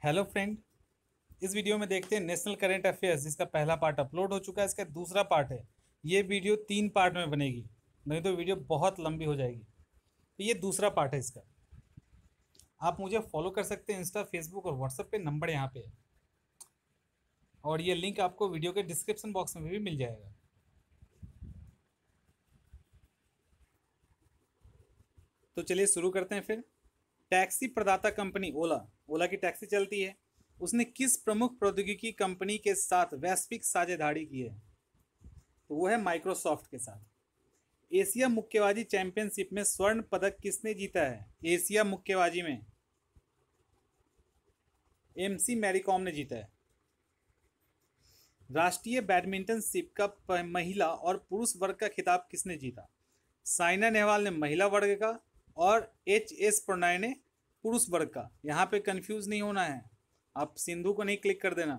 Hello friend. इस video में देखते हैं नेशनल करंट अफेयर्स, जिसका पहला पार्ट अपलोड हो चुका है। इसका दूसरा पार्ट है। ये वीडियो 3 पार्ट में बनेगी, नहीं तो वीडियो बहुत लंबी हो जाएगी। तो ये दूसरा पार्ट है इसका। आप मुझे फॉलो कर सकते हैं इंस्टा, फेसबुक और व्हाट्सएप पे। नंबर यहाँ पे है और ये लिंक आपको वीडियो के डिस्क्रिप्शन बॉक्स में भी मिल जाएगा। तो चलिए शुरू करते हैं फिर। टैक्सी प्रदाता कंपनी ओला, ओला की टैक्सी चलती है, उसने किस प्रमुख प्रौद्योगिकी कंपनी के साथ वैश्विक साझेदारी की है? तो वो है माइक्रोसॉफ्ट के साथ। एशिया मुक्केबाजी चैंपियनशिप में स्वर्ण पदक किसने जीता है? एशिया मुक्केबाजी में एमसी मैरीकॉम ने जीता है। राष्ट्रीय बैडमिंटनशिप का महिला और पुरुष वर्ग का खिताब किसने जीता? साइना नेहवाल ने महिला वर्ग का और एच प्रणय ने पुरुष वर्ग का। यहाँ पे कंफ्यूज नहीं होना है, आप सिंधु को नहीं क्लिक कर देना,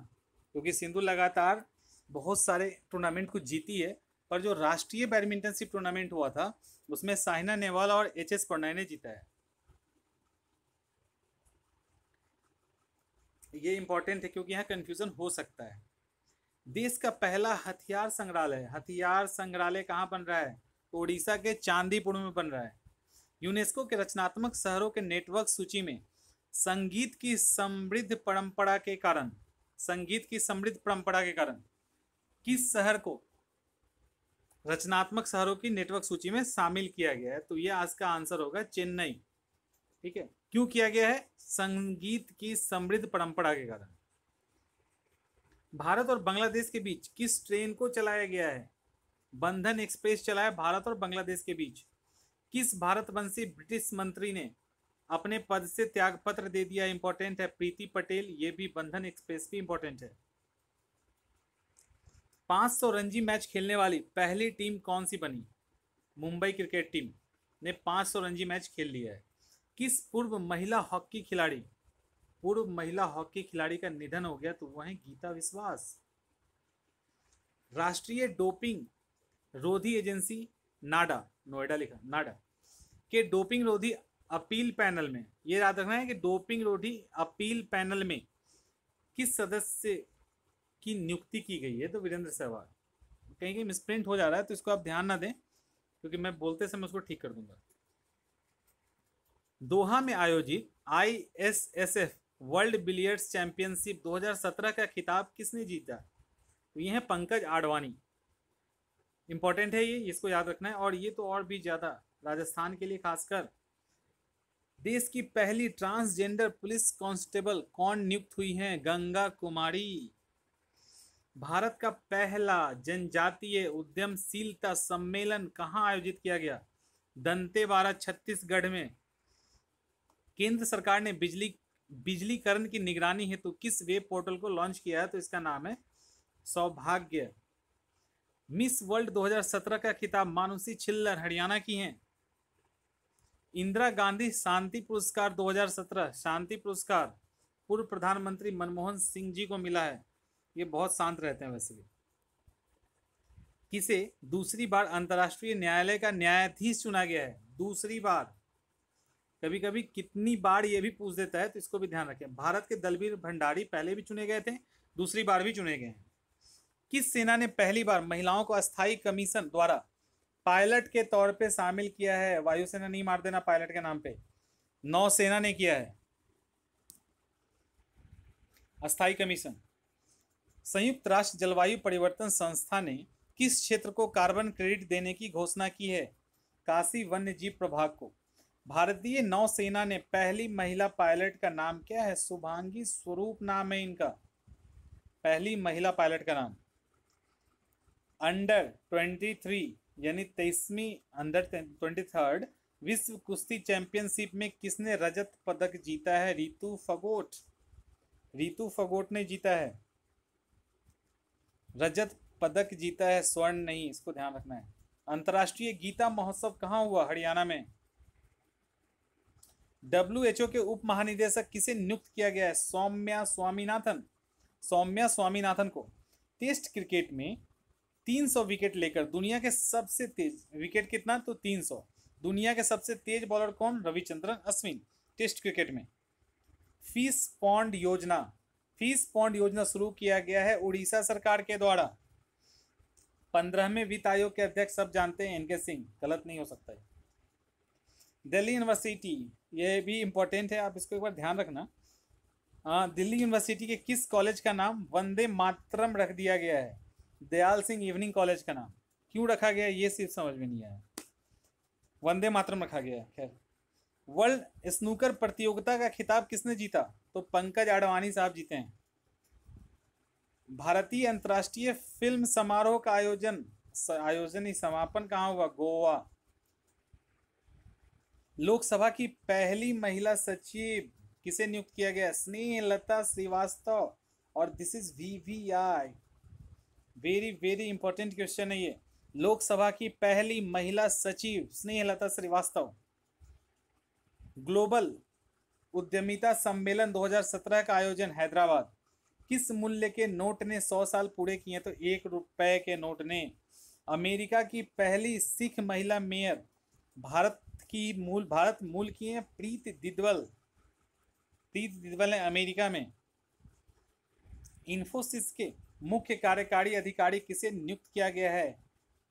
क्योंकि सिंधु लगातार बहुत सारे टूर्नामेंट को जीती है, पर जो राष्ट्रीय बैडमिंटनशिप टूर्नामेंट हुआ था उसमें साइना नेहवाल और एच प्रणय ने जीता है। ये इंपॉर्टेंट है क्योंकि यहाँ कंफ्यूजन हो सकता है। देश का पहला हथियार संग्रहालय कहाँ बन रहा है? तो उड़ीसा के चांदीपुर में बन रहा है। यूनेस्को के रचनात्मक शहरों के नेटवर्क सूची में संगीत की समृद्ध परंपरा के कारण किस शहर को रचनात्मक शहरों की नेटवर्क सूची में शामिल किया गया है? तो ये आज का आंसर होगा चेन्नई। ठीक है, क्यों किया गया है? संगीत की समृद्ध परंपरा के कारण। भारत और बांग्लादेश के बीच किस ट्रेन को चलाया गया है? बंधन एक्सप्रेस चला है भारत और बांग्लादेश के बीच। किस भारतवंशी ब्रिटिश मंत्री ने अपने पद से त्यागपत्र दे दिया? इंपॉर्टेंट है, प्रीति पटेल। ये भी बंधन एक्सप्रेस भी इंपॉर्टेंट है। 500 रणजी मैच खेलने वाली पहली टीम कौन सी बनी? मुंबई क्रिकेट टीम ने 500 रणजी मैच खेल लिया है। किस पूर्व महिला हॉकी खिलाड़ी का निधन हो गया? तो वह है गीता विश्वास। राष्ट्रीय डोपिंग रोधी एजेंसी नाडा, नोएडा लिखा, नाडा के डोपिंग रोधी अपील पैनल में, ये याद रखना है कि डोपिंग रोधी अपील पैनल में किस सदस्य की नियुक्ति की गई है? तो वीरेंद्र सहवाग। कहीं कहीं मिसप्रिंट हो जा रहा है तो इसको आप ध्यान ना दें, क्योंकि मैं बोलते समय उसको ठीक कर दूंगा। दोहा में आयोजित ISSF वर्ल्ड बिलियर्ड्स चैंपियनशिप 2017 का खिताब किसने जीता? तो ये है पंकज आडवाणी। इंपॉर्टेंट है ये, इसको याद रखना है। और ये तो और भी ज़्यादा राजस्थान के लिए खासकर। देश की पहली ट्रांसजेंडर पुलिस कांस्टेबल कौन नियुक्त हुई हैं? गंगा कुमारी। भारत का पहला जनजातीय उद्यमशीलता सम्मेलन कहाँ आयोजित किया गया? दंतेवाड़ा, छत्तीसगढ़ में। केंद्र सरकार ने बिजलीकरण की निगरानी हेतु किस वेब पोर्टल को लॉन्च किया है? तो इसका नाम है सौभाग्य। मिस वर्ल्ड 2017 का खिताब मानुषी छिल्लर हरियाणा की हैं। इंदिरा गांधी शांति पुरस्कार 2017 शांति पुरस्कार पूर्व प्रधानमंत्री मनमोहन सिंह जी को मिला है। ये बहुत शांत रहते हैं वैसे भी। किसे दूसरी बार अंतर्राष्ट्रीय न्यायालय का न्यायाधीश चुना गया है? दूसरी बार। कभी कभी कितनी बार ये भी पूछ देता है, तो इसको भी ध्यान रखें। भारत के दलबीर भंडारी पहले भी चुने गए थे, दूसरी बार भी चुने गए हैं। किस सेना ने पहली बार महिलाओं को अस्थायी कमीशन द्वारा पायलट के तौर पे शामिल किया है? वायुसेना नहीं मार देना पायलट के नाम पे, नौसेना ने किया है अस्थायी कमीशन। संयुक्त राष्ट्र जलवायु परिवर्तन संस्था ने किस क्षेत्र को कार्बन क्रेडिट देने की घोषणा की है? काशी वन्य जीव प्रभाग को। भारतीय नौसेना ने पहली महिला पायलट का नाम क्या है? शुभांगी स्वरूप नाम है इनका, पहली महिला पायलट का नाम। अंडर 23 यानी 23वीं अंडर 23 विश्व कुश्ती चैंपियनशिप में किसने रजत पदक जीता है? रितु फगोट ने जीता है, रजत पदक जीता है, स्वर्ण नहीं, इसको ध्यान रखना है। अंतर्राष्ट्रीय गीता महोत्सव कहाँ हुआ? हरियाणा में। WHO के उप महानिदेशक किसे नियुक्त किया गया है? सौम्या स्वामीनाथन को। टेस्ट क्रिकेट में 300 विकेट लेकर दुनिया के सबसे तेज, विकेट कितना? तो 300। दुनिया के सबसे तेज बॉलर कौन? रविचंद्रन अश्विन। टेस्ट क्रिकेट में फिश पॉन्ड योजना, फिश पॉन्ड योजना शुरू किया गया है उड़ीसा सरकार के द्वारा। 15वें वित्त आयोग के अध्यक्ष सब जानते हैं, एनके सिंह, गलत नहीं हो सकता है। दिल्ली यूनिवर्सिटी, ये भी इंपॉर्टेंट है, आप इसको एक बार ध्यान रखना। दिल्ली यूनिवर्सिटी के किस कॉलेज का नाम वंदे मातरम रख दिया गया है? दयाल सिंह इवनिंग कॉलेज का नाम क्यों रखा गया ये सिर्फ समझ में नहीं आया, वंदे मातरम रखा गया है। खैर, वर्ल्ड स्नूकर प्रतियोगिता का खिताब किसने जीता? तो पंकज आडवाणी साहब जीते हैं। भारतीय अंतर्राष्ट्रीय फिल्म समारोह का आयोजन ही समापन कहाँ हुआ? गोवा। लोकसभा की पहली महिला सचिव किसे नियुक्त किया गया? स्नेहलता श्रीवास्तव। और this is VVI, very very important question है ये। लोकसभा की पहली महिला सचिव स्नेहलता श्रीवास्तव। ग्लोबल उद्यमिता सम्मेलन 2017 का आयोजन हैदराबाद। किस मूल्य के नोट ने 100 साल पूरे किए? तो 1 रुपए के नोट ने। अमेरिका की पहली सिख महिला मेयर भारत मूल की हैं प्रीति दिदवल है अमेरिका में। इन्फोसिस के मुख्य कार्यकारी अधिकारी किसे नियुक्त किया गया है?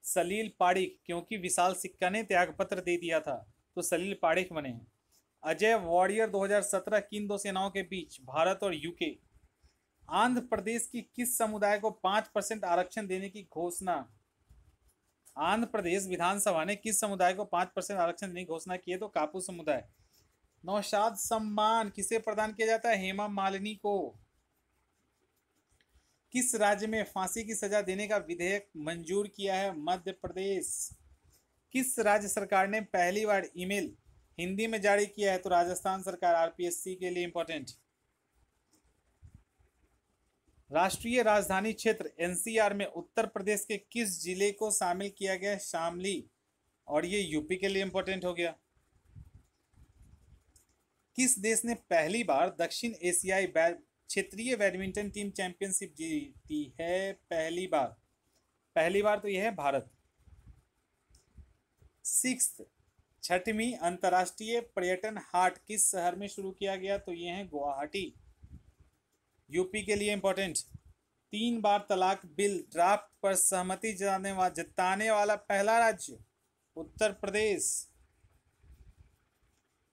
सलील पारिख, क्योंकि विशाल सिक्का ने त्यागपत्र दे दिया था तो सलील पारिख बने हैं। अजय वॉरियर 2017 किन दो सेनाओं के बीच? भारत और यूके। आंध्र प्रदेश की किस समुदाय को 5% आरक्षण देने की घोषणा? आंध्र प्रदेश विधानसभा ने किस समुदाय को 5% आरक्षण देने की घोषणा की है? तो कापू समुदाय। नौशाद सम्मान किसे प्रदान किया जाता है? हेमा मालिनी को। किस राज्य में फांसी की सजा देने का विधेयक मंजूर किया है? मध्य प्रदेश। किस राज्य सरकार ने पहली बार ईमेल हिंदी में जारी किया है? तो राजस्थान सरकार, RPSC के लिए इंपॉर्टेंट। राष्ट्रीय राजधानी क्षेत्र NCR में उत्तर प्रदेश के किस जिले को शामिल किया गया? शामली। और ये यूपी के लिए इंपॉर्टेंट हो गया। किस देश ने पहली बार दक्षिण एशियाई क्षेत्रीय बैडमिंटन टीम चैंपियनशिप जीती है? पहली बार तो यह है भारत। 6th छठवीं अंतर्राष्ट्रीय पर्यटन हाट किस शहर में शुरू किया गया? तो ये है गुवाहाटी, यूपी के लिए इंपॉर्टेंट। 3 बार तलाक बिल ड्राफ्ट पर सहमति जताने वाला पहला राज्य उत्तर प्रदेश।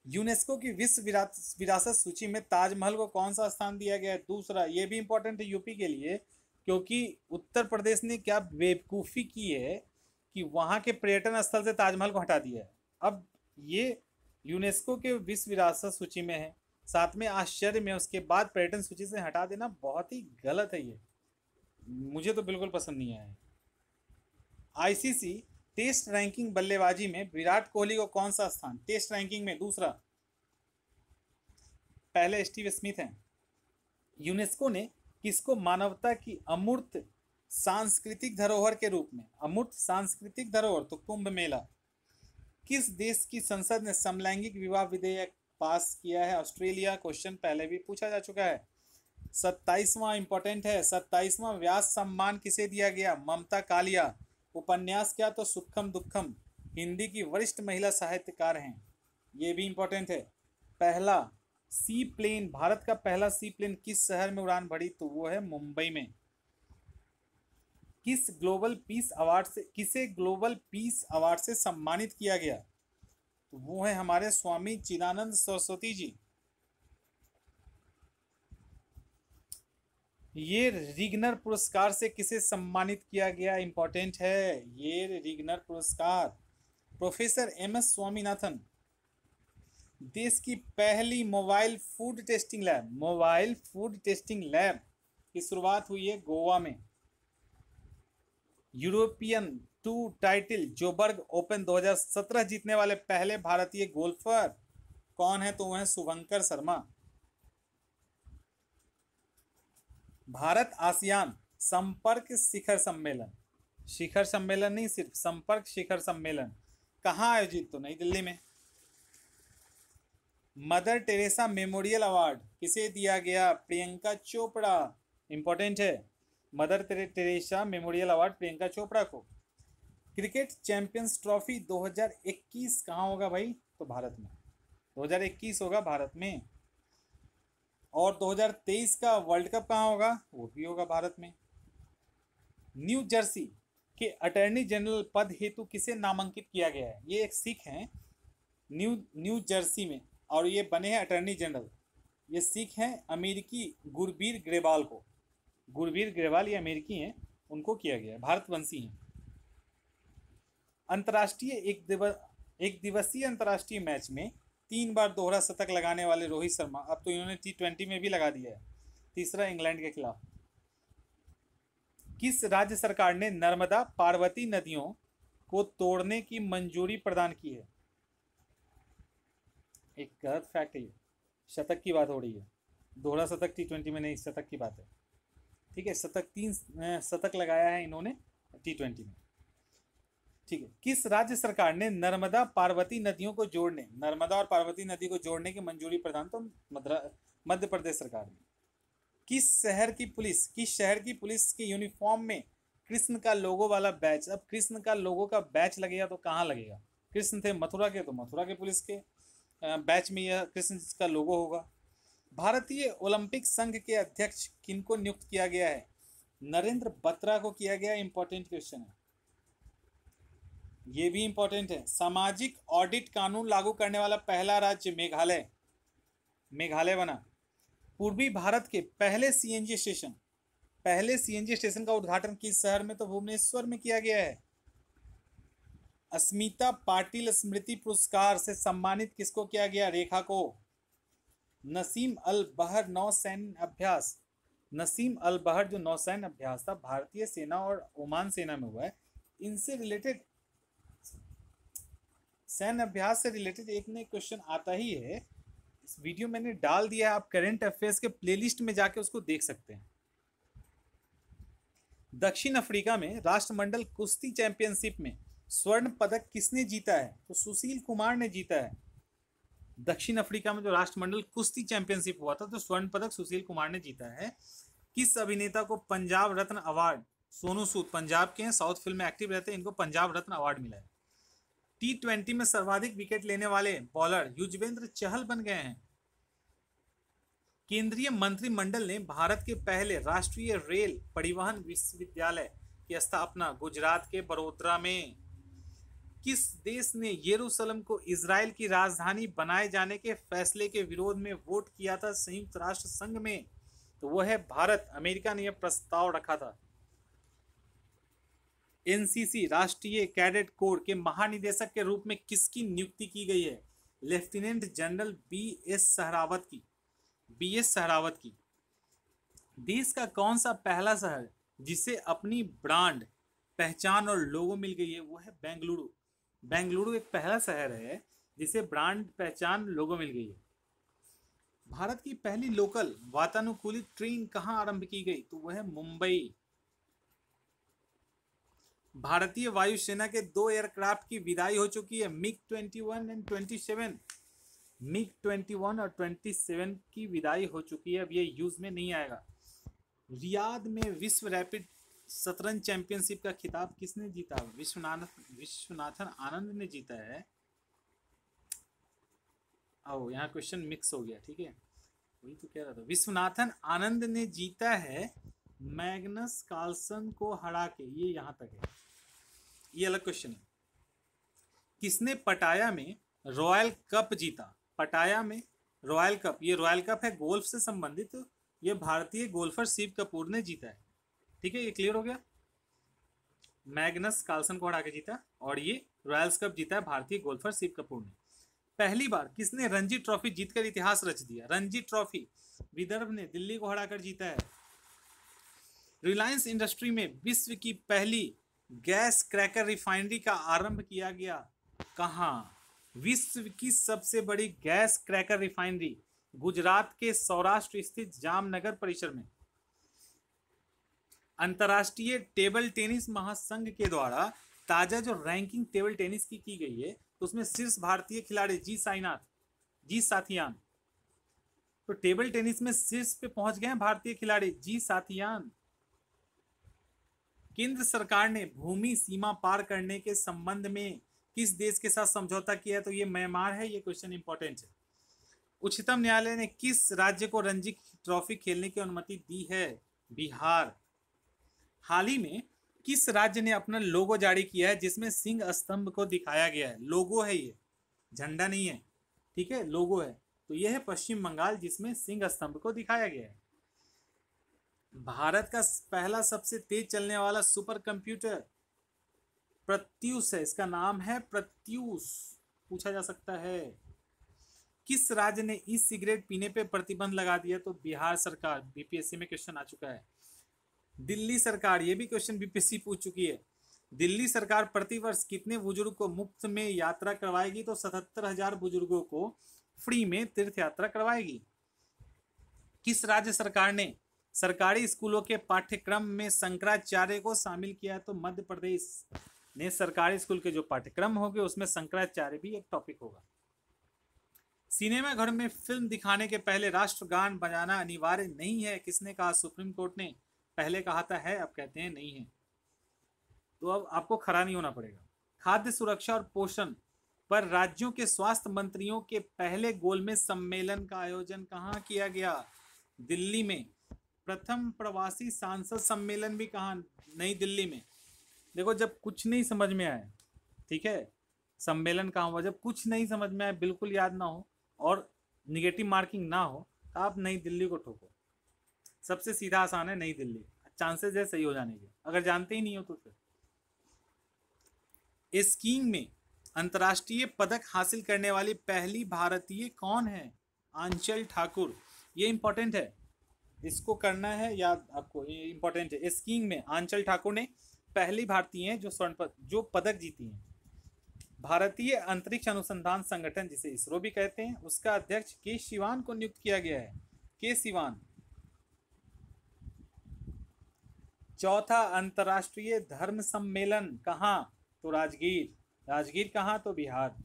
यूनेस्को की विश्व विरासत सूची में ताजमहल को कौन सा स्थान दिया गया है? दूसरा। ये भी इंपॉर्टेंट है यूपी के लिए, क्योंकि उत्तर प्रदेश ने क्या बेवकूफ़ी की है कि वहाँ के पर्यटन स्थल से ताजमहल को हटा दिया है। अब ये यूनेस्को के विश्व विरासत सूची में है, साथ में आश्चर्य में उसके बाद पर्यटन सूची से हटा देना बहुत ही गलत है। ये मुझे तो बिल्कुल पसंद नहीं आया। ICC टेस्ट रैंकिंग बल्लेबाजी में विराट कोहली को कौन सा स्थान? टेस्ट रैंकिंग में दूसरा, पहले स्टीव स्मिथ हैं। यूनेस्को ने किसको मानवता की अमूर्त सांस्कृतिक धरोहर के रूप में, अमूर्त सांस्कृतिक धरोहर तो कुंभ मेला। किस देश की संसद ने समलैंगिक विवाह विधेयक पास किया है? ऑस्ट्रेलिया। क्वेश्चन पहले भी पूछा जा चुका है। 27वां इंपॉर्टेंट है। 27वां व्यास सम्मान किसे दिया गया? ममता कालिया। उपन्यास क्या? तो सुखम दुखम। हिंदी की वरिष्ठ महिला साहित्यकार हैं। ये भी इंपॉर्टेंट है। पहला सी प्लेन, भारत का पहला सी प्लेन किस शहर में उड़ान भरी? तो वो है मुंबई में। किसे ग्लोबल पीस अवार्ड से सम्मानित किया गया? तो वो है हमारे स्वामी चिदानंद सरस्वती जी। ये रिगनर पुरस्कार से किसे सम्मानित किया गया? इंपॉर्टेंट है ये रिगनर पुरस्कार, प्रोफेसर MS स्वामीनाथन। देश की पहली मोबाइल फूड टेस्टिंग लैब की शुरुआत हुई है गोवा में। European tour title Joburg open 2017 जीतने वाले पहले भारतीय गोल्फर कौन है? तो वह है शुभंकर शर्मा। भारत आसियान संपर्क शिखर सम्मेलन नहीं, सिर्फ संपर्क शिखर सम्मेलन कहाँ आयोजित? तो नई दिल्ली में। मदर टेरेसा मेमोरियल अवार्ड किसे दिया गया? प्रियंका चोपड़ा। इंपॉर्टेंट है, mother Teresa memorial award Priyanka Chopra को। क्रिकेट चैंपियंस ट्रॉफी 2021 कहाँ होगा भाई? तो भारत में। 2021 होगा भारत में। और 2023 का वर्ल्ड कप कहाँ होगा? वो भी होगा भारत में। न्यू जर्सी के अटॉर्नी जनरल पद हेतु किसे नामांकित किया गया है? ये एक सिख हैं न्यू जर्सी में, और ये बने हैं अटॉर्नी जनरल। ये सिख हैं अमेरिकी गुरबीर ग्रेवाल को। गुरबीर ग्रेवाल ये अमेरिकी हैं, उनको किया गया है, भारतवंशी हैं। अंतर्राष्ट्रीय एक दिवसीय अंतर्राष्ट्रीय मैच में 3 बार दोहरा शतक लगाने वाले रोहित शर्मा, अब तो इन्होंने T20 में भी लगा दिया है, तीसरा इंग्लैंड के खिलाफ। किस राज्य सरकार ने नर्मदा पार्वती नदियों को तोड़ने की मंजूरी प्रदान की है? एक गलत फैक्ट है, शतक की बात हो रही है, दोहरा शतक T20 में नहीं, शतक की बात है। ठीक है, 3 शतक लगाया है इन्होंने T20 में। ठीक है, किस राज्य सरकार ने नर्मदा पार्वती नदियों को जोड़ने, नर्मदा और पार्वती नदी को जोड़ने की मंजूरी प्रदान? तो मध्य प्रदेश सरकार ने। किस शहर की पुलिस के यूनिफॉर्म में कृष्ण का लोगो वाला बैच? अब कृष्ण का लोगो का बैच लगेगा तो कहाँ लगेगा? कृष्ण थे मथुरा के, तो मथुरा के पुलिस के बैच में यह कृष्ण का लोगो होगा। भारतीय ओलंपिक संघ के अध्यक्ष किनको नियुक्त किया गया है? नरेंद्र बत्रा को किया गया। इंपॉर्टेंट क्वेश्चन है, ये भी इंपॉर्टेंट है। सामाजिक ऑडिट कानून लागू करने वाला पहला राज्य मेघालय बना। पूर्वी भारत के पहले सीएनजी स्टेशन का उद्घाटन किस शहर में? तो भुवनेश्वर में किया गया है। अस्मिता पाटिल स्मृति पुरस्कार से सम्मानित किसको किया गया? रेखा को। नसीम अल बहर नौसैन्य अभ्यास, नसीम अल बहर जो नौसैन्य अभ्यास था भारतीय सेना और ओमान सेना में हुआ है, इनसे रिलेटेड, सैन्य अभ्यास से रिलेटेड एक नए क्वेश्चन आता ही है। इस वीडियो मैंने डाल दिया है, आप करंट अफेयर्स के प्लेलिस्ट में जाके उसको देख सकते हैं। दक्षिण अफ्रीका में राष्ट्रमंडल कुश्ती चैंपियनशिप में स्वर्ण पदक किसने जीता है? तो सुशील कुमार ने जीता है। दक्षिण अफ्रीका में जो राष्ट्रमंडल कुश्ती चैंपियनशिप हुआ था तो स्वर्ण पदक सुशील कुमार ने जीता है। किस अभिनेता को पंजाब रत्न अवार्ड? सोनू सूद पंजाब के हैं, साउथ फिल्म में एक्टिव रहते हैं, इनको पंजाब रत्न अवार्ड मिला है। T20 में सर्वाधिक विकेट लेने वाले बॉलर युजवेंद्र चहल बन गए हैं। केंद्रीय मंत्रिमंडल ने भारत के पहले राष्ट्रीय रेल परिवहन विश्वविद्यालय की स्थापना गुजरात के बड़ोदरा में। किस देश ने यरूशलेम को इजराइल की राजधानी बनाए जाने के फैसले के विरोध में वोट किया था संयुक्त राष्ट्र संघ में? तो वह है भारत। अमेरिका ने यह प्रस्ताव रखा था। एनसीसी राष्ट्रीय कैडेट कोर के महानिदेशक के रूप में किसकी नियुक्ति की गई है? Lieutenant general BS. सहरावत की। देश का कौन सा पहला शहर जिसे अपनी ब्रांड पहचान और लोगो मिल गई है? वो है बेंगलुरु। बेंगलुरु एक पहला शहर है जिसे ब्रांड पहचान लोगो मिल गई है। भारत की पहली लोकल वातानुकूलित ट्रेन कहाँ आरंभ की गई? तो वह है मुंबई। भारतीय वायुसेना के 2 एयरक्राफ्ट की विदाई हो चुकी है, MiG-21 एंड 27। MiG-21 और 27 की विदाई हो चुकी है, अब ये यूज में नहीं आएगा। रियाद में विश्व रैपिड शतरंज चैंपियनशिप का खिताब किसने जीता? विश्वनाथन आनंद ने जीता है। आओ, यहाँ क्वेश्चन मिक्स हो गया, ठीक है, वही तो कह रहा था। विश्वनाथन आनंद ने जीता है मैग्नस कार्लसन को हरा के। ये यहाँ तक है, ये अलग क्वेश्चन है। किसने पटाया में रॉयल कप जीता? पटाया में रॉयल कप, ये रॉयल कप है गोल्फ से संबंधित, तो ये भारतीय गोल्फर शिव कपूर ने जीता है। ठीक है, ये क्लियर हो गया। मैग्नस कार्लसन को हरा के जीता और ये रॉयल्स कप जीता है भारतीय गोल्फर शिव कपूर ने। पहली बार किसने रणजी ट्रॉफी जीतकर इतिहास रच दिया? रणजी ट्रॉफी विदर्भ ने दिल्ली को हराकर जीता है। रिलायंस इंडस्ट्री में विश्व की पहली गैस क्रैकर रिफाइनरी का आरंभ किया गया। कहाँ? विश्व की सबसे बड़ी गैस क्रैकर रिफाइनरी गुजरात के सौराष्ट्र स्थित जामनगर परिसर में। अंतर्राष्ट्रीय टेबल टेनिस महासंघ के द्वारा ताजा जो रैंकिंग टेबल टेनिस की गई है तो उसमें शीर्ष भारतीय खिलाड़ी जी साथियान, तो टेबल टेनिस में शीर्ष पे पहुंच गए हैं भारतीय खिलाड़ी जी साथियान। केंद्र सरकार ने भूमि सीमा पार करने के संबंध में किस देश के साथ समझौता किया है? तो ये म्यांमार है। ये क्वेश्चन इंपॉर्टेंट है। उच्चतम न्यायालय ने किस राज्य को रणजी ट्रॉफी खेलने की अनुमति दी है? बिहार। हाल ही में किस राज्य ने अपना लोगो जारी किया है जिसमें सिंह स्तंभ को दिखाया गया है? लोगो है ये, झंडा नहीं है, ठीक है, लोगो है। तो यह है पश्चिम बंगाल, जिसमें सिंह स्तंभ को दिखाया गया है। भारत का पहला सबसे तेज चलने वाला सुपर कंप्यूटर प्रत्यूष है, इसका नाम है प्रत्यूष, पूछा जा सकता है। किस राज्य ने ई सिगरेट पीने पे प्रतिबंध लगा दिया? तो बिहार सरकार। बीपीएससी में क्वेश्चन आ चुका है। दिल्ली सरकार, ये भी क्वेश्चन बीपीएससी पूछ चुकी है। दिल्ली सरकार प्रतिवर्ष कितने बुजुर्ग को मुफ्त में यात्रा करवाएगी? तो 77,000 बुजुर्गों को फ्री में तीर्थ यात्रा करवाएगी। किस राज्य सरकार ने सरकारी स्कूलों के पाठ्यक्रम में शंकराचार्य को शामिल किया है? तो मध्य प्रदेश ने सरकारी स्कूल के जो पाठ्यक्रम होंगे उसमें शंकराचार्य भी एक टॉपिक होगा। सिनेमा घर में फिल्म दिखाने के पहले राष्ट्रगान बजाना अनिवार्य नहीं है, किसने कहा? सुप्रीम कोर्ट ने। पहले कहा था है, अब कहते हैं नहीं है। तो अब आपको खड़ा नहीं होना पड़ेगा। खाद्य सुरक्षा और पोषण पर राज्यों के स्वास्थ्य मंत्रियों के पहले गोलमेज सम्मेलन का आयोजन कहाँ किया गया? दिल्ली में। प्रथम प्रवासी सांसद सम्मेलन भी कहाँ? नई दिल्ली में। देखो, जब कुछ नहीं समझ में आए, ठीक है, सम्मेलन कहाँ हुआ? जब कुछ नहीं समझ में आए, बिल्कुल याद ना हो और निगेटिव मार्किंग ना हो, तो आप नई दिल्ली को ठोको। सबसे सीधा आसान है नई दिल्ली, चांसेस है सही हो जाने के, अगर जानते ही नहीं हो तो। फिर स्कीइंग में अंतर्राष्ट्रीय पदक हासिल करने वाली पहली भारतीय कौन है? आंचल ठाकुर। ये इंपॉर्टेंट है, इसको करना है याद आपको, ये इंपॉर्टेंट है। स्कीइंग में आंचल ठाकुर ने पहली भारतीय हैं जो जो पदक जीती हैं। भारतीय अंतरिक्ष अनुसंधान संगठन, जिसे इसरो भी कहते हैं, उसका अध्यक्ष के सिवान को नियुक्त किया गया है। के सिवान। चौथा अंतर्राष्ट्रीय धर्म सम्मेलन कहाँ? तो राजगीर। राजगीर कहाँ? तो बिहार।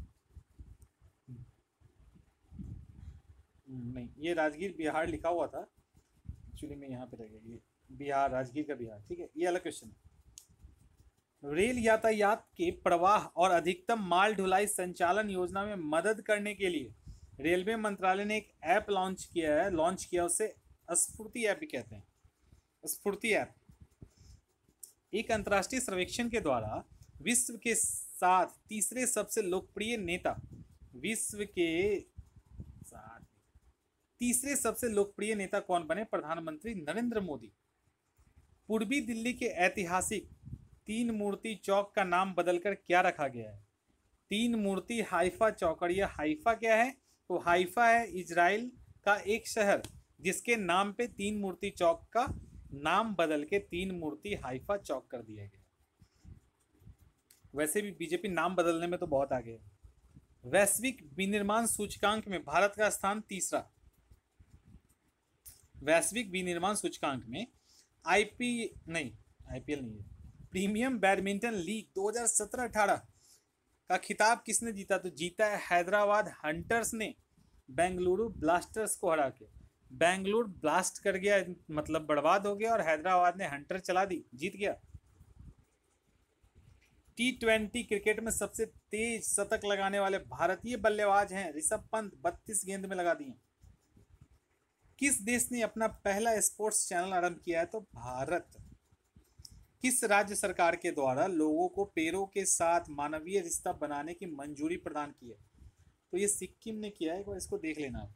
नहीं, ये राजगीर बिहार लिखा हुआ था, एक्चुअली में यहाँ पे रह गया, ये बिहार, राजगीर का बिहार, ठीक है, ये अलग क्वेश्चन है। रेल यातायात के प्रवाह और अधिकतम माल ढुलाई संचालन योजना में मदद करने के लिए रेलवे मंत्रालय ने एक ऐप लॉन्च किया, उसे स्फूर्ति ऐप भी कहते हैं। स्फूर्ति ऐप एक अंतर्राष्ट्रीय सर्वेक्षण के द्वारा विश्व के साथ तीसरे सबसे लोकप्रिय नेता, विश्व के साथ तीसरे सबसे लोकप्रिय नेता कौन बने? प्रधानमंत्री नरेंद्र मोदी। पूर्वी दिल्ली के ऐतिहासिक तीन मूर्ति चौक का नाम बदलकर क्या रखा गया है? तीन मूर्ति हाइफा चौक। और यह हाइफा क्या है? तो हाइफा है इजराइल का एक शहर, जिसके नाम पे तीन मूर्ति चौक का नाम बदल के तीन मूर्ति हाइफा चौक कर दिया गया। वैसे भी बीजेपी नाम बदलने में तो बहुत आगे है। वैश्विक विनिर्माण सूचकांक में भारत का स्थान तीसरा। वैश्विक विनिर्माण सूचकांक में आईपीएल नहीं है, प्रीमियम बैडमिंटन लीग 2017-18 का खिताब किसने जीता? तो जीता है हैदराबाद हंटर्स ने बेंगलुरु ब्लास्टर्स को हरा के। बेंगलुरु ब्लास्ट कर गया, मतलब बर्बाद हो गया, और हैदराबाद ने हंटर चला दी, जीत गया। T20 क्रिकेट में सबसे तेज शतक लगाने वाले भारतीय बल्लेबाज हैं ऋषभ पंत, 32 गेंद में लगा दिए। किस देश ने अपना पहला स्पोर्ट्स चैनल आरंभ किया है? तो भारत। किस राज्य सरकार के द्वारा लोगों को पेड़ों के साथ मानवीय रिश्ता बनाने की मंजूरी प्रदान की है? तो ये सिक्किम ने किया है, एक बार इसको देख लेना आप।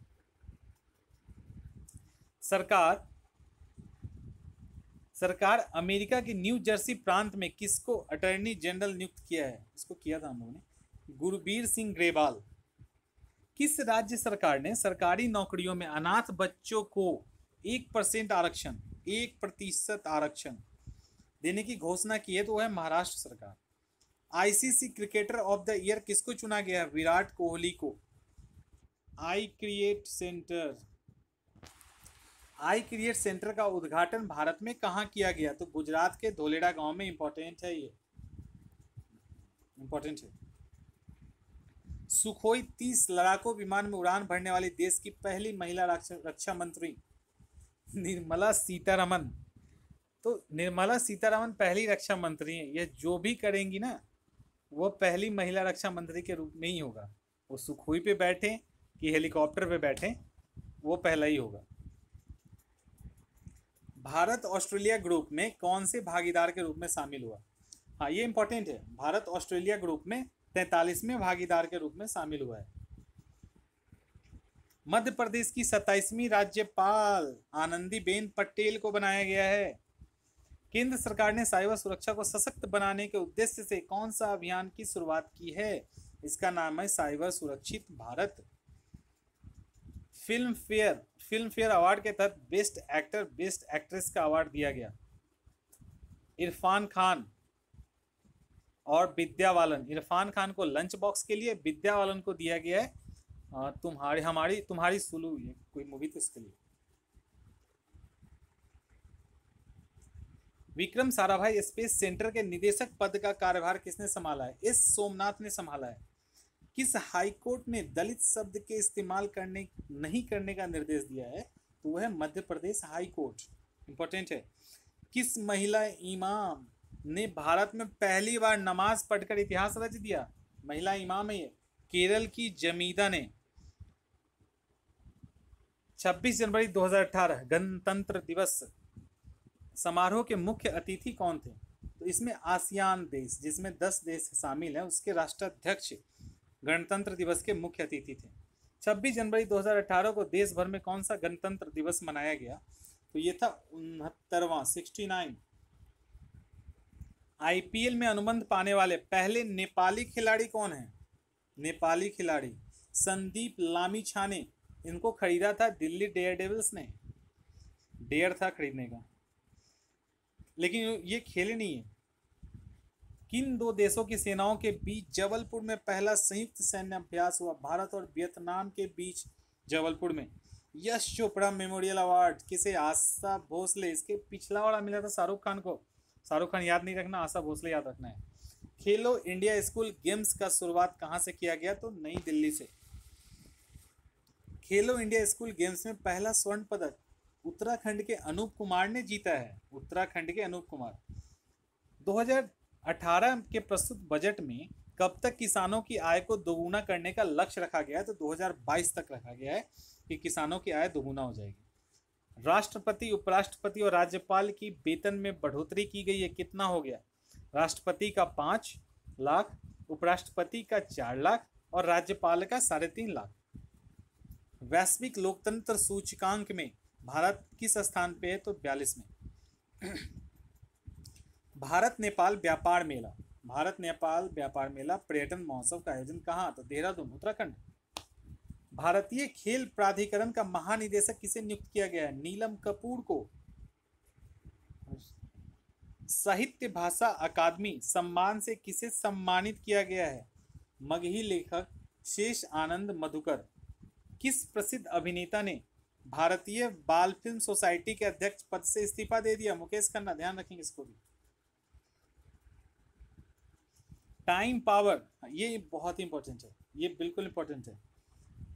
सरकार अमेरिका के न्यू जर्सी प्रांत में किसको अटॉर्नी जनरल नियुक्त किया है? इसको किया था हम लोगों ने, गुरबीर सिंह ग्रेवाल। किस राज्य सरकार ने सरकारी नौकरियों में अनाथ बच्चों को 1% आरक्षण देने की घोषणा की है? तो है महाराष्ट्र सरकार। ICC cricketer of the year किसको चुना गया है? विराट कोहली को। आई क्रिएट सेंटर का उद्घाटन भारत में कहाँ किया गया? तो गुजरात के धोलेरा गांव में। इंपॉर्टेंट है, ये इंपॉर्टेंट है। सुखोई 30 लड़ाकू विमान में उड़ान भरने वाली देश की पहली महिला रक्षा मंत्री निर्मला सीतारमन। तो निर्मला सीतारमन पहली रक्षा मंत्री हैं। यह जो भी करेंगी ना, वो पहली महिला रक्षा मंत्री के रूप में ही होगा। वो सुखोई पे बैठे, कि हेलीकॉप्टर पे बैठे, वो पहला ही होगा। भारत ऑस्ट्रेलिया ग्रुप में कौन से भागीदार के रूप में शामिल हुआ? हाँ, ये इंपॉर्टेंट है। भारत ऑस्ट्रेलिया ग्रुप में 43वें भागीदार के रूप में शामिल हुआ है। मध्य प्रदेश की 27वीं राज्यपाल आनंदीबेन पटेल को बनाया गया है। केंद्र सरकार ने साइबर सुरक्षा को सशक्त बनाने के उद्देश्य से कौन सा अभियान की शुरुआत की है? इसका नाम है साइबर सुरक्षित भारत। फिल्म फेयर अवार्ड के तहत बेस्ट एक्टर बेस्ट एक्ट्रेस का अवार्ड दिया गया। इरफान खान और विद्या बालन, इरफान खान को लंच बॉक्स के लिए, विद्या बालन को दिया गया है तुम्हारी सुलू, ये कोई मूवी थी उसके लिए। विक्रम साराभाई स्पेस सेंटर के निदेशक पद का कार्यभार किसने संभाला है? एस सोमनाथ ने संभाला है। किस हाईकोर्ट ने दलित शब्द के इस्तेमाल नहीं करने का निर्देश दिया है? तो वह है Madhya Pradesh high court. Important है। किस महिला इमाम ने भारत में पहली बार नमाज पढ़कर इतिहास रच दिया? महिला इमाम है ये, केरल की जमीदा ने। 26 जनवरी 2018 गणतंत्र दिवस समारोह के मुख्य अतिथि कौन थे? तो इसमें आसियान देश, जिसमें 10 देश शामिल हैं, उसके राष्ट्राध्यक्ष गणतंत्र दिवस के मुख्य अतिथि थे। 26 जनवरी 2018 को देश भर में कौन सा गणतंत्र दिवस मनाया गया? तो ये था 69वां 69। आईपीएल में अनुबंध पाने वाले पहले नेपाली खिलाड़ी कौन है? नेपाली खिलाड़ी संदीप लामिछाने। इनको खरीदा था दिल्ली डेयरडेविल्स ने, डेयर था खरीदने का, लेकिन ये खेले नहीं है। किन दो देशों की सेनाओं के बीच जबलपुर में पहला संयुक्त सैन्य अभ्यास हुआ? भारत और वियतनाम के बीच जबलपुर में। यश चोपड़ा मेमोरियल अवार्ड किसे? आशा भोसले। इसके पिछला वाला मिला था शाहरुख खान को। शाहरुख खान याद नहीं रखना, आशा भोसले याद रखना है। खेलो इंडिया स्कूल गेम्स का शुरुआत कहाँ से किया गया? तो नई दिल्ली से। खेलो इंडिया स्कूल गेम्स में पहला स्वर्ण पदक उत्तराखंड के अनूप कुमार ने जीता है। उत्तराखंड के अनूप कुमार। 2018 के प्रस्तुत बजट में कब तक किसानों की आय को दोगुना करने का लक्ष्य रखा गया है? तो 2022 तक रखा गया है कि किसानों की आय दोगुना हो जाएगी। राष्ट्रपति, उपराष्ट्रपति और राज्यपाल की वेतन में बढ़ोतरी की गई है। कितना हो गया? राष्ट्रपति का 5 लाख, उपराष्ट्रपति का 4 लाख और राज्यपाल का 3.5 लाख। वैश्विक लोकतंत्र सूचकांक में भारत किस स्थान पे है? तो 42 में। भारत नेपाल व्यापार मेला, भारत नेपाल व्यापार मेला पर्यटन महोत्सव का आयोजन कहाँ? तो देहरादून, उत्तराखंड। भारतीय खेल प्राधिकरण का महानिदेशक किसे नियुक्त किया गया है? नीलम कपूर को। साहित्य भाषा अकादमी सम्मान से किसे सम्मानित किया गया है? मगही लेखक शेष आनंद मधुकर। किस प्रसिद्ध अभिनेता ने भारतीय बाल फिल्म सोसाइटी के अध्यक्ष पद से इस्तीफा दे दिया? मुकेश खन्ना। ध्यान रखेंगे इसको भी। टाइम पावर, ये बहुत इंपॉर्टेंट है, ये बिल्कुल इंपॉर्टेंट है।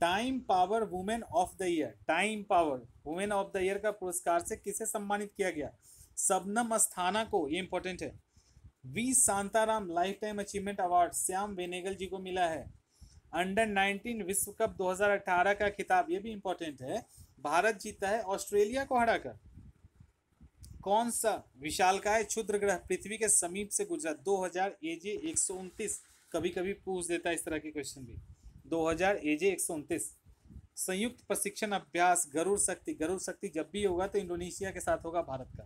Time power women of the year, time power women of the year का पुरस्कार से किसे सम्मानित किया गया? शबनम अस्थाना को। ये इंपॉर्टेंट है। V Shantaram lifetime achievement award Shyam Benegal ji को मिला है। अंडर 19 विश्व कप 2018 का खिताब, ये भी इंपॉर्टेंट है, भारत जीता है ऑस्ट्रेलिया को हराकर। कौन सा विशालकाय क्षुद्र ग्रह पृथ्वी के समीप से गुजरा? 2000 AJ 129। कभी कभी पूछ देता है इस तरह के क्वेश्चन भी। 2000 AJ 129। संयुक्त प्रशिक्षण अभ्यास गरुड़ शक्ति, गरुड़ शक्ति जब भी होगा तो इंडोनेशिया के साथ होगा भारत का।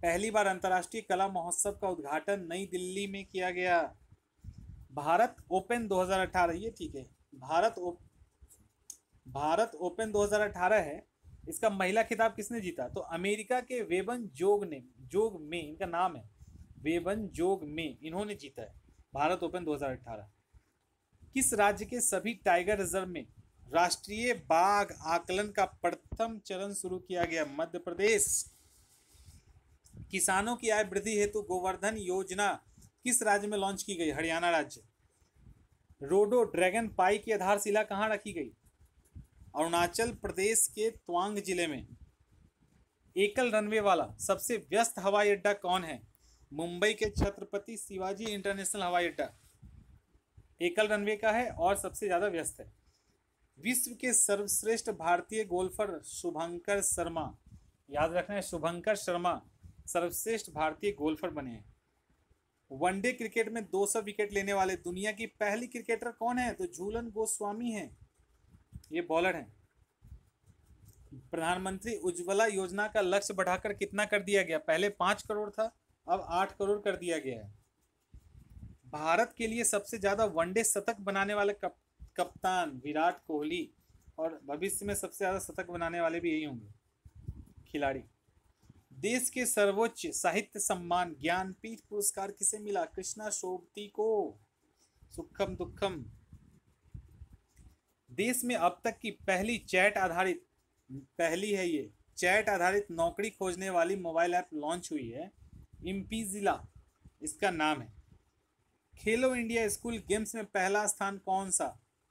पहली बार अंतर्राष्ट्रीय कला महोत्सव का उद्घाटन नई दिल्ली में किया गया। भारत ओपन 2018, ये ठीक है, भारत ओपन 2018 है। इसका महिला खिताब किसने जीता? तो अमेरिका के वेबन जोग में, इनका नाम है वेबन जोग में, इन्होंने जीता है भारत ओपन 2018। किस राज्य के सभी टाइगर रिजर्व में राष्ट्रीय बाघ आकलन का प्रथम चरण शुरू किया गया? मध्य प्रदेश। किसानों की आय वृद्धि हेतु गोवर्धन योजना किस राज्य में लॉन्च की गई? हरियाणा राज्य। रोडो ड्रैगन पाई की आधारशिला कहाँ रखी गई? अरुणाचल प्रदेश के तवांग जिले में। एकल रनवे वाला सबसे व्यस्त हवाई अड्डा कौन है? मुंबई के छत्रपति शिवाजी इंटरनेशनल हवाई अड्डा एकल रनवे का है और सबसे ज्यादा व्यस्त है। विश्व के सर्वश्रेष्ठ भारतीय गोल्फर शुभंकर शर्मा, याद रखना है शुभंकर शर्मा सर्वश्रेष्ठ भारतीय गोल्फर बने हैं। वनडे क्रिकेट में 200 विकेट लेने वाले दुनिया की पहली क्रिकेटर कौन है? तो झूलन गोस्वामी है, ये बॉलर हैं। प्रधानमंत्री उज्ज्वला योजना का लक्ष्य बढ़ाकर कितना कर दिया गया? पहले 5 करोड़ था, अब 8 करोड़ कर दिया गया है। भारत के लिए सबसे ज्यादा वनडे शतक बनाने वाले कप्तान विराट कोहली, और भविष्य में सबसे ज्यादा शतक बनाने वाले भी यही होंगे खिलाड़ी। देश के सर्वोच्च साहित्य सम्मान ज्ञानपीठ पुरस्कार किसे मिला? कृष्णा शोभती को। सुखम दुखम। देश में अब तक की पहली चैट आधारित नौकरी खोजने वाली मोबाइल ऐप लॉन्च हुई है, इम्पीजिला इसका नाम है। खेलो इंडिया स्कूल गेम्स में पहला स्थान कौन सा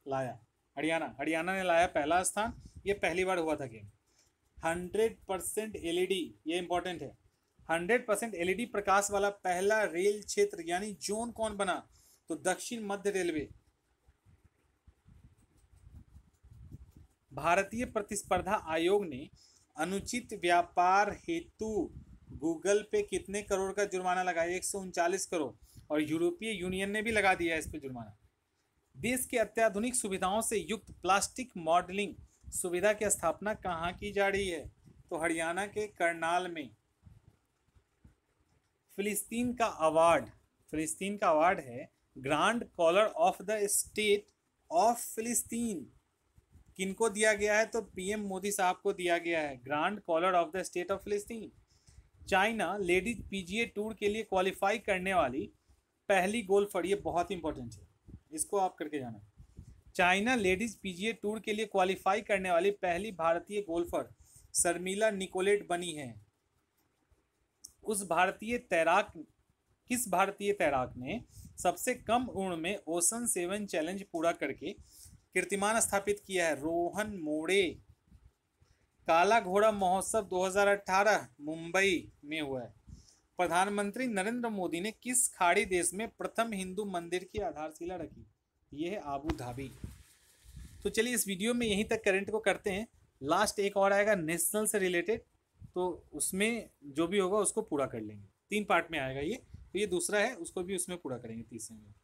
लाया? हरियाणा ने लाया पहला स्थान, ये पहली बार हुआ था गेम। 100% LED, ये इंपॉर्टेंट है, 100% LED प्रकाश वाला पहला रेल क्षेत्र यानी जोन कौन बना? तो दक्षिण मध्य रेलवे। भारतीय प्रतिस्पर्धा आयोग ने अनुचित व्यापार हेतु गूगल पे कितने करोड़ का जुर्माना लगाया? 139 करोड़, और यूरोपीय यूनियन ने भी लगा दिया इस पे जुर्माना। देश के अत्याधुनिक सुविधाओं से युक्त प्लास्टिक मॉडलिंग सुविधा की स्थापना कहाँ की जा रही है? तो हरियाणा के करनाल में। फिलिस्तीन का अवार्ड है grand collar of the state of फिलिस्तीन। किनको दिया गया है? तो पीएम मोदी साहब को दिया गया है grand collar of the state of फिलिस्तीन। चाइना लेडीज पीजीए टूर के लिए क्वालिफाई करने वाली पहली गोल्फर, ये बहुत इंपॉर्टेंट है, इसको आप करके जाना। चाइना लेडीज पीजीए टूर के लिए क्वालिफाई करने वाली पहली भारतीय गोल्फर शर्मिला निकोलेट बनी है। किस भारतीय तैराक ने सबसे कम उम्र में ओशन 7 चैलेंज पूरा करके कीर्तिमान स्थापित किया है? रोहन मोड़े। काला घोड़ा महोत्सव 2018 मुंबई में हुआ है। प्रधानमंत्री नरेंद्र मोदी ने किस खाड़ी देश में प्रथम हिंदू मंदिर की आधारशिला रखी? यह है आबू धाबी। तो चलिए इस वीडियो में यहीं तक करंट को करते हैं। लास्ट एक और आएगा नेशनल से रिलेटेड, तो उसमें जो भी होगा उसको पूरा कर लेंगे। 3 पार्ट में आएगा ये, तो ये दूसरा है, उसको भी उसमें पूरा करेंगे तीसरे में।